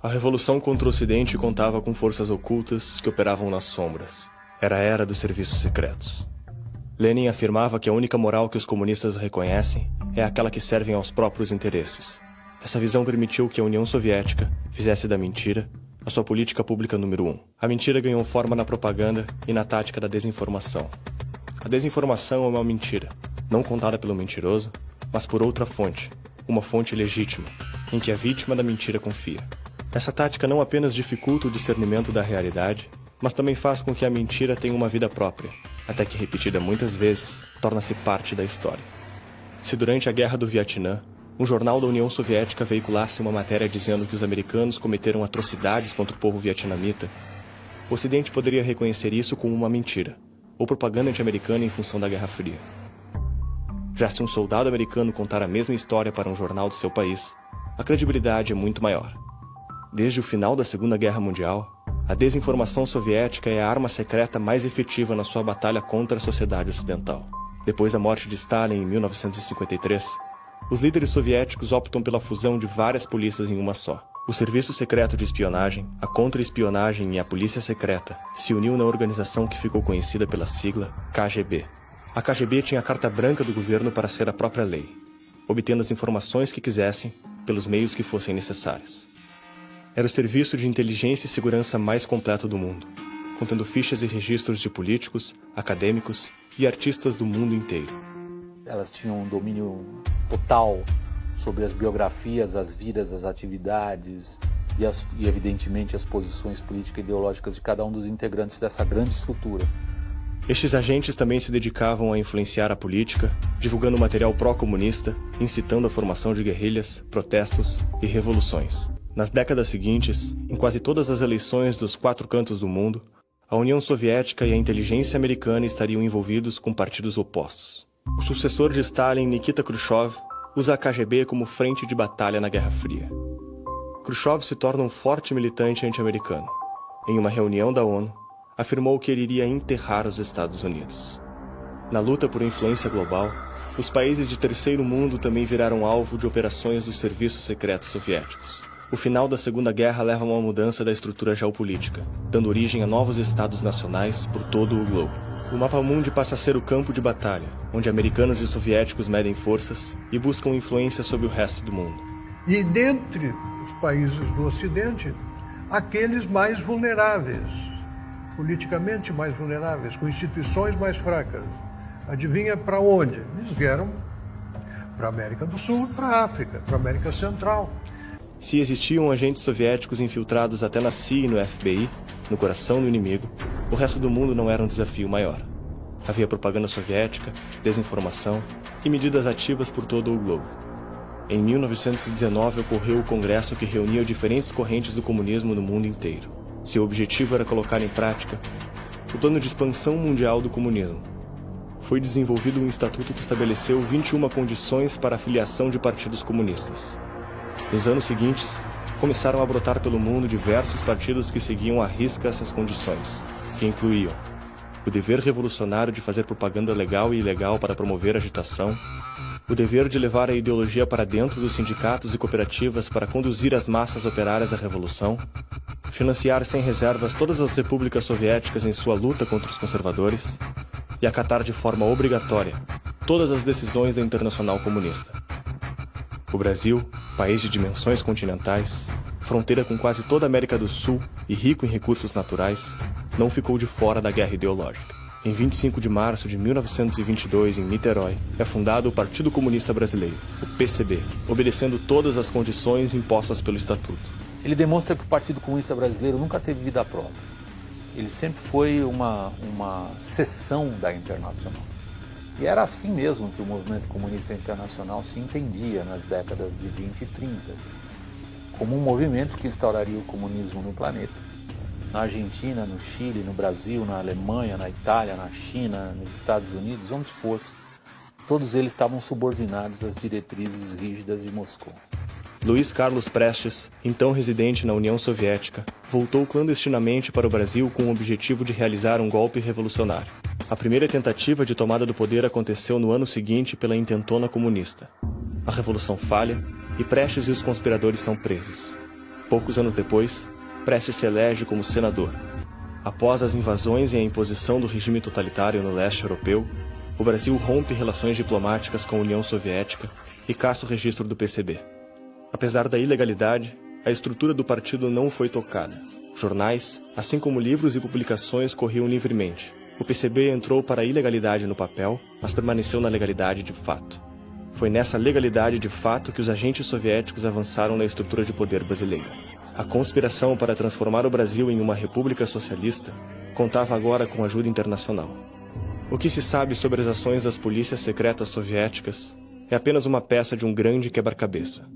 A revolução contra o Ocidente contava com forças ocultas que operavam nas sombras. Era a era dos serviços secretos. Lenin afirmava que a única moral que os comunistas reconhecem é aquela que serve aos próprios interesses. Essa visão permitiu que a União Soviética fizesse da mentira a sua política pública número 1. A mentira ganhou forma na propaganda e na tática da desinformação. A desinformação é uma mentira, não contada pelo mentiroso, mas por outra fonte, uma fonte legítima, em que a vítima da mentira confia. Essa tática não apenas dificulta o discernimento da realidade, mas também faz com que a mentira tenha uma vida própria, até que, repetida muitas vezes, torna-se parte da história. Se durante a Guerra do Vietnã, um jornal da União Soviética veiculasse uma matéria dizendo que os americanos cometeram atrocidades contra o povo vietnamita, o Ocidente poderia reconhecer isso como uma mentira, ou propaganda anti-americana em função da Guerra Fria. Já se um soldado americano contar a mesma história para um jornal de seu país, a credibilidade é muito maior. Desde o final da Segunda Guerra Mundial, a desinformação soviética é a arma secreta mais efetiva na sua batalha contra a sociedade ocidental. Depois da morte de Stalin em 1953, os líderes soviéticos optam pela fusão de várias polícias em uma só. O Serviço Secreto de Espionagem, a Contra-Espionagem e a Polícia Secreta se uniu na organização que ficou conhecida pela sigla KGB. A KGB tinha a carta branca do governo para ser a própria lei, obtendo as informações que quisessem pelos meios que fossem necessários. Era o serviço de inteligência e segurança mais completo do mundo, contendo fichas e registros de políticos, acadêmicos e artistas do mundo inteiro. Elas tinham um domínio total sobre as biografias, as vidas, as atividades e evidentemente, as posições políticas e ideológicas de cada um dos integrantes dessa grande estrutura. Estes agentes também se dedicavam a influenciar a política, divulgando material pró-comunista, incitando a formação de guerrilhas, protestos e revoluções. Nas décadas seguintes, em quase todas as eleições dos 4 cantos do mundo, a União Soviética e a inteligência americana estariam envolvidos com partidos opostos. O sucessor de Stalin, Nikita Khrushchev, usa a KGB como frente de batalha na Guerra Fria. Khrushchev se torna um forte militante anti-americano. Em uma reunião da ONU, afirmou que ele iria enterrar os Estados Unidos. Na luta por influência global, os países de terceiro mundo também viraram alvo de operações dos serviços secretos soviéticos. O final da Segunda Guerra leva a uma mudança da estrutura geopolítica, dando origem a novos estados nacionais por todo o globo. O mapa-mundi passa a ser o campo de batalha, onde americanos e soviéticos medem forças e buscam influência sobre o resto do mundo. E dentre os países do Ocidente, aqueles mais vulneráveis, politicamente mais vulneráveis, com instituições mais fracas. Adivinha para onde? Eles vieram para a América do Sul, para a África, para a América Central. Se existiam agentes soviéticos infiltrados até na CIA e no FBI, no coração do inimigo, o resto do mundo não era um desafio maior. Havia propaganda soviética, desinformação e medidas ativas por todo o globo. Em 1919 ocorreu o congresso que reunia diferentes correntes do comunismo no mundo inteiro. Seu objetivo era colocar em prática o plano de expansão mundial do comunismo. Foi desenvolvido um estatuto que estabeleceu 21 condições para a filiação de partidos comunistas. Nos anos seguintes, começaram a brotar pelo mundo diversos partidos que seguiam à risca essas condições, que incluíam o dever revolucionário de fazer propaganda legal e ilegal para promover agitação, o dever de levar a ideologia para dentro dos sindicatos e cooperativas para conduzir as massas operárias à revolução, financiar sem reservas todas as repúblicas soviéticas em sua luta contra os conservadores e acatar de forma obrigatória todas as decisões da Internacional Comunista. O Brasil, país de dimensões continentais, fronteira com quase toda a América do Sul e rico em recursos naturais, não ficou de fora da guerra ideológica. Em 25 de março de 1922, em Niterói, é fundado o Partido Comunista Brasileiro, o PCB, obedecendo todas as condições impostas pelo Estatuto. Ele demonstra que o Partido Comunista Brasileiro nunca teve vida própria. Ele sempre foi uma seção da Internacional. E era assim mesmo que o movimento comunista internacional se entendia nas décadas de 20 e 30, como um movimento que instauraria o comunismo no planeta. Na Argentina, no Chile, no Brasil, na Alemanha, na Itália, na China, nos Estados Unidos, onde fosse, todos eles estavam subordinados às diretrizes rígidas de Moscou. Luiz Carlos Prestes, então residente na União Soviética, voltou clandestinamente para o Brasil com o objetivo de realizar um golpe revolucionário. A primeira tentativa de tomada do poder aconteceu no ano seguinte pela intentona comunista. A revolução falha e Prestes e os conspiradores são presos. Poucos anos depois, Prestes se elege como senador. Após as invasões e a imposição do regime totalitário no leste europeu, o Brasil rompe relações diplomáticas com a União Soviética e caça o registro do PCB. Apesar da ilegalidade, a estrutura do partido não foi tocada. Jornais, assim como livros e publicações, corriam livremente. O PCB entrou para a ilegalidade no papel, mas permaneceu na legalidade de fato. Foi nessa legalidade de fato que os agentes soviéticos avançaram na estrutura de poder brasileira. A conspiração para transformar o Brasil em uma república socialista contava agora com ajuda internacional. O que se sabe sobre as ações das polícias secretas soviéticas é apenas uma peça de um grande quebra-cabeça.